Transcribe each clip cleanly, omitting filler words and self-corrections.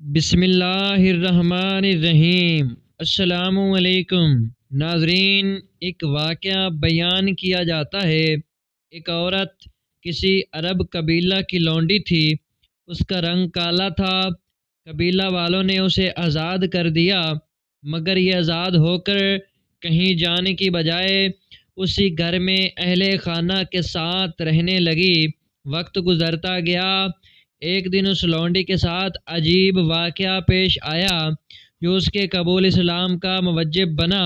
بسم اللہ الرحمن الرحیم۔ السلام علیکم ناظرین، ایک واقعہ بیان کیا جاتا ہے۔ ایک عورت کسی عرب قبیلہ کی لونڈی تھی۔ اس کا رنگ کالا تھا۔ قبیلہ والوں نے اسے آزاد کر دیا، مگر یہ آزاد ہو کر کہیں جانے کی بجائے اسی گھر میں اہل خانہ کے ساتھ رہنے لگی۔ وقت گزرتا گیا۔ ایک دن اس لونڈی کے ساتھ عجیب واقعہ پیش آیا جو اس کے قبول اسلام کا موجب بنا،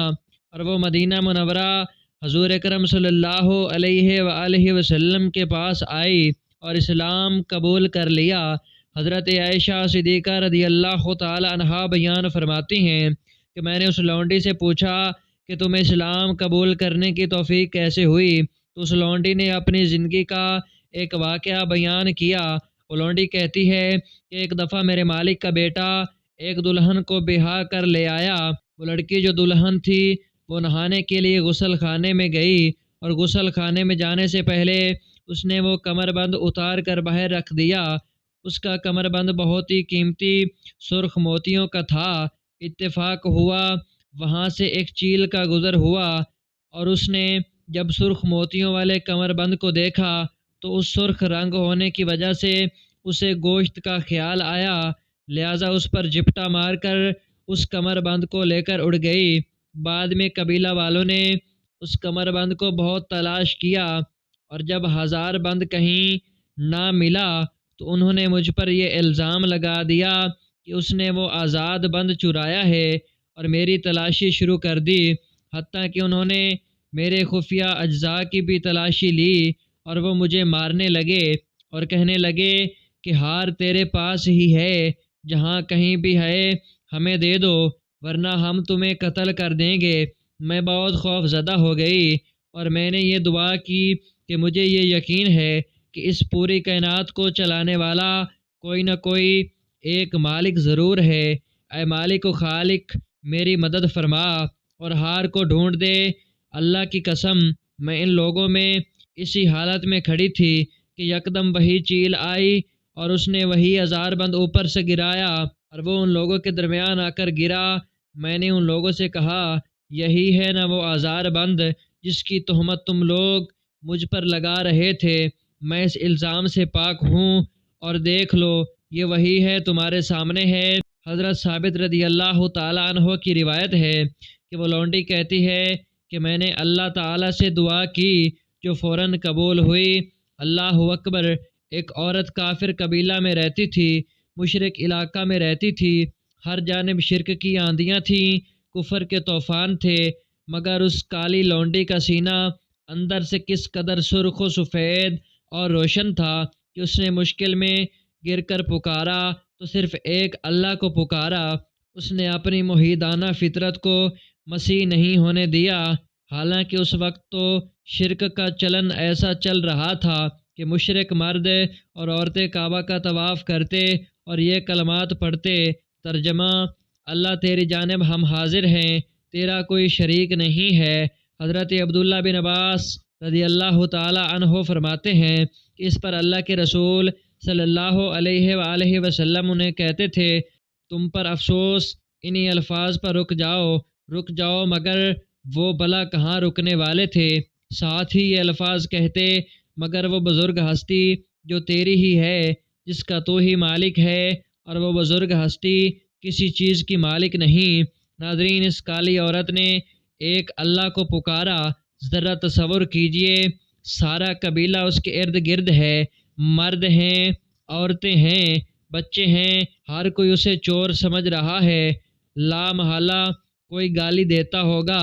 اور وہ مدینہ منورہ حضور اکرم صلی اللہ علیہ وآلہ وسلم کے پاس آئی اور اسلام قبول کر لیا۔ حضرت عائشہ صدیقہ رضی اللہ تعالی عنہا بیان فرماتی ہیں کہ میں نے اس لونڈی سے پوچھا کہ تمہیں اسلام قبول کرنے کی توفیق کیسے ہوئی؟ تو اس لونڈی نے اپنی زندگی کا ایک واقعہ بیان کیا۔ وہ لونڈی کہتی ہے کہ ایک دفعہ میرے مالک کا بیٹا ایک دلہن کو بیاہ کر لے آیا۔ وہ لڑکی جو دلہن تھی وہ نہانے کے لیے غسل خانے میں گئی، اور غسل خانے میں جانے سے پہلے اس نے وہ کمر بند اتار کر باہر رکھ دیا۔ اس کا کمر بند بہت ہی قیمتی سرخ موتیوں کا تھا۔ اتفاق ہوا وہاں سے ایک چیل کا گزر ہوا، اور اس نے جب سرخ موتیوں والے کمر بند کو دیکھا تو اس سرخ رنگ ہونے کی وجہ سے اسے گوشت کا خیال آیا، لہٰذا اس پر جھپٹا مار کر اس کمر بند کو لے کر اڑ گئی۔ بعد میں قبیلہ والوں نے اس کمر بند کو بہت تلاش کیا، اور جب ہزار بند کہیں نہ ملا تو انہوں نے مجھ پر یہ الزام لگا دیا کہ اس نے وہ آزاد بند چرایا ہے، اور میری تلاشی شروع کر دی، حتیٰ کہ انہوں نے میرے خفیہ اجزاء کی بھی تلاشی لی، اور وہ مجھے مارنے لگے اور کہنے لگے کہ ہار تیرے پاس ہی ہے، جہاں کہیں بھی ہے ہمیں دے دو ورنہ ہم تمہیں قتل کر دیں گے۔ میں بہت خوف زدہ ہو گئی، اور میں نے یہ دعا کی کہ مجھے یہ یقین ہے کہ اس پوری کائنات کو چلانے والا کوئی نہ کوئی ایک مالک ضرور ہے۔ اے مالک و خالق، میری مدد فرما اور ہار کو ڈھونڈ دے۔ اللہ کی قسم، میں ان لوگوں میں اسی حالت میں کھڑی تھی کہ یکدم وہی چیل آئی اور اس نے وہی ہزار بند اوپر سے گرایا، اور وہ ان لوگوں کے درمیان آ کر گرا۔ میں نے ان لوگوں سے کہا، یہی ہے نا وہ ہزار بند جس کی تہمت تم لوگ مجھ پر لگا رہے تھے؟ میں اس الزام سے پاک ہوں، اور دیکھ لو یہ وہی ہے، تمہارے سامنے ہے۔ حضرت ثابت رضی اللہ تعالیٰ عنہ کی روایت ہے کہ وہ لونڈی کہتی ہے کہ میں نے اللہ تعالیٰ سے دعا کی جو فوراً قبول ہوئی۔ اللہ اکبر۔ ایک عورت کافر قبیلہ میں رہتی تھی، مشرک علاقہ میں رہتی تھی، ہر جانب شرک کی آندیاں تھیں، کفر کے طوفان تھے، مگر اس کالی لونڈی کا سینہ اندر سے کس قدر سرخ و سفید اور روشن تھا کہ اس نے مشکل میں گر کر پکارا تو صرف ایک اللہ کو پکارا۔ اس نے اپنی محیدانہ فطرت کو مسیح نہیں ہونے دیا، حالانکہ اس وقت تو شرک کا چلن ایسا چل رہا تھا کہ مشرک مرد اور عورتیں کعبہ کا طواف کرتے اور یہ کلمات پڑھتے، ترجمہ: اللہ تیری جانب ہم حاضر ہیں، تیرا کوئی شریک نہیں ہے۔ حضرت عبداللہ بن عباس رضی اللہ تعالی عنہ فرماتے ہیں کہ اس پر اللہ کے رسول صلی اللہ علیہ وآلہ وسلم انہیں کہتے تھے، تم پر افسوس، انہی الفاظ پر رک جاؤ، مگر وہ بھلا کہاں رکنے والے تھے۔ ساتھ ہی یہ الفاظ کہتے، مگر وہ بزرگ ہستی جو تیری ہی ہے، جس کا تو ہی مالک ہے، اور وہ بزرگ ہستی کسی چیز کی مالک نہیں۔ ناظرین، اس کالی عورت نے ایک اللہ کو پکارا۔ ذرا تصور کیجئے، سارا قبیلہ اس کے ارد گرد ہے، مرد ہیں، عورتیں ہیں، بچے ہیں، ہر کوئی اسے چور سمجھ رہا ہے۔ لا محالہ کوئی گالی دیتا ہوگا،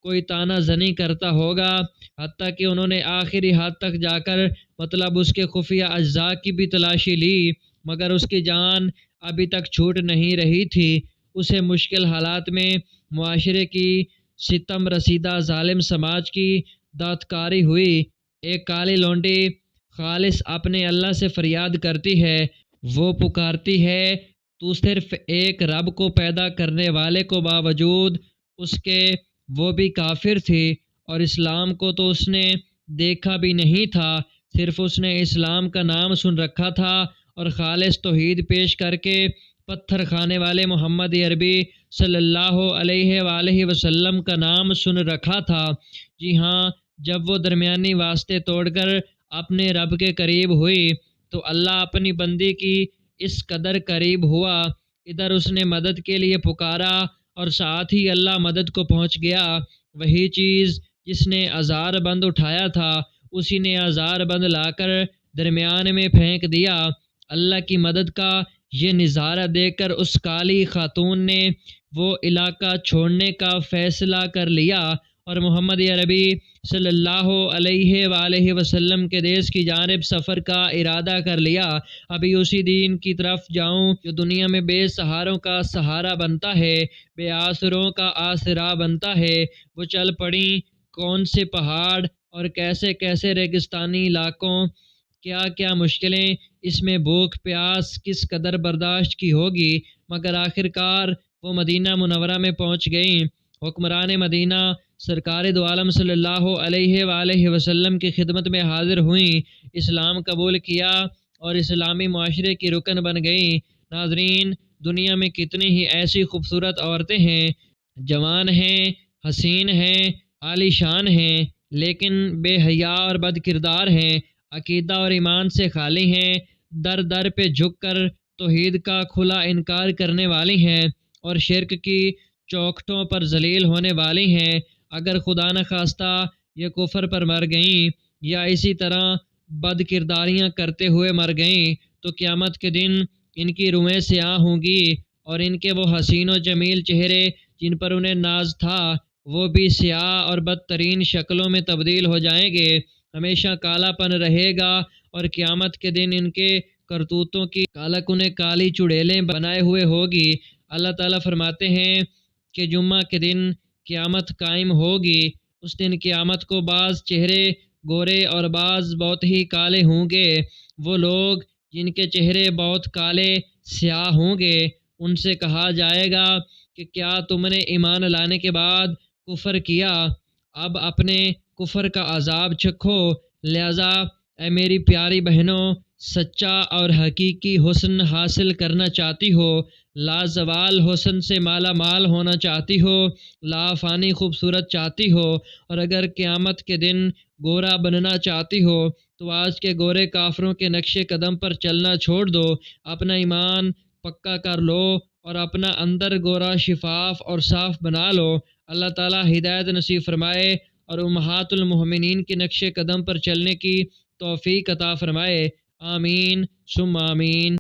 کوئی طعنہ زنی کرتا ہوگا، حتیٰ کہ انہوں نے آخری حد تک جا کر مطلب اس کے خفیہ اجزاء کی بھی تلاشی لی، مگر اس کی جان ابھی تک چھوٹ نہیں رہی تھی۔ اسے مشکل حالات میں معاشرے کی ستم رسیدہ ظالم سماج کی دادکاری ہوئی۔ ایک کالی لونڈی خالص اپنے اللہ سے فریاد کرتی ہے، وہ پکارتی ہے، تو صرف ایک رب کو پیدا کرنے والے کو، باوجود اس کے وہ بھی کافر تھی، اور اسلام کو تو اس نے دیکھا بھی نہیں تھا، صرف اس نے اسلام کا نام سن رکھا تھا، اور خالص توحید پیش کر کے پتھر کھانے والے محمد عربی صلی اللہ علیہ وآلہ وسلم کا نام سن رکھا تھا۔ جی ہاں، جب وہ درمیانی واسطے توڑ کر اپنے رب کے قریب ہوئی تو اللہ اپنی بندی کی اس قدر قریب ہوا، ادھر اس نے مدد کے لیے پکارا اور ساتھ ہی اللہ مدد کو پہنچ گیا۔ وہی چیز جس نے ہزار بند اٹھایا تھا اسی نے ہزار بند لا کر درمیان میں پھینک دیا۔ اللہ کی مدد کا یہ نظارہ دیکھ کر اس کالی خاتون نے وہ علاقہ چھوڑنے کا فیصلہ کر لیا اور محمد عربی صلی اللہ علیہ وآلہ وسلم کے دیس کی جانب سفر کا ارادہ کر لیا۔ ابھی اسی دین کی طرف جاؤں جو دنیا میں بے سہاروں کا سہارا بنتا ہے، بے آسروں کا آسرا بنتا ہے۔ وہ چل پڑیں کون سے پہاڑ اور کیسے کیسے ریگستانی علاقوں، کیا کیا مشکلیں، اس میں بھوک پیاس کس قدر برداشت کی ہوگی، مگر آخر کار وہ مدینہ منورہ میں پہنچ گئیں۔ حکمران مدینہ سرکار دو عالم صلی اللہ علیہ وآلہ وسلم کی خدمت میں حاضر ہوئیں، اسلام قبول کیا اور اسلامی معاشرے کی رکن بن گئیں۔ ناظرین، دنیا میں کتنی ہی ایسی خوبصورت عورتیں ہیں، جوان ہیں، حسین ہیں، عالی شان ہیں، لیکن بے حیا اور بد کردار ہیں، عقیدہ اور ایمان سے خالی ہیں، در در پہ جھک کر توحید کا کھلا انکار کرنے والی ہیں اور شرک کی چوکھٹوں پر ذلیل ہونے والی ہیں۔ اگر خدا نخواستہ یہ کفر پر مر گئیں یا اسی طرح بد کرداریاں کرتے ہوئے مر گئیں تو قیامت کے دن ان کی روحیں سیاہ ہوں گی اور ان کے وہ حسین و جمیل چہرے جن پر انہیں ناز تھا وہ بھی سیاہ اور بدترین شکلوں میں تبدیل ہو جائیں گے، ہمیشہ کالا پن رہے گا اور قیامت کے دن ان کے کرتوتوں کی کالک انہیں کالی چڑیلیں بنائے ہوئے ہوگی۔ اللہ تعالیٰ فرماتے ہیں کہ جمعہ کے دن قیامت قائم ہوگی، اس دن قیامت کو بعض چہرے گورے اور بعض بہت ہی کالے ہوں گے۔ وہ لوگ جن کے چہرے بہت کالے سیاہ ہوں گے ان سے کہا جائے گا کہ کیا تم نے ایمان لانے کے بعد کفر کیا؟ اب اپنے کفر کا عذاب چکھو۔ لہذا اے میری پیاری بہنوں، سچا اور حقیقی حسن حاصل کرنا چاہتی ہو، لازوال حسن سے مالا مال ہونا چاہتی ہو، لافانی خوبصورت چاہتی ہو، اور اگر قیامت کے دن گورا بننا چاہتی ہو تو آج کے گورے کافروں کے نقش قدم پر چلنا چھوڑ دو، اپنا ایمان پکا کر لو اور اپنا اندر گورا شفاف اور صاف بنا لو۔ اللہ تعالیٰ ہدایت نصیب فرمائے اور امہات المؤمنین کے نقش قدم پر چلنے کی توفیق عطا فرمائے۔ آمین ثم آمین۔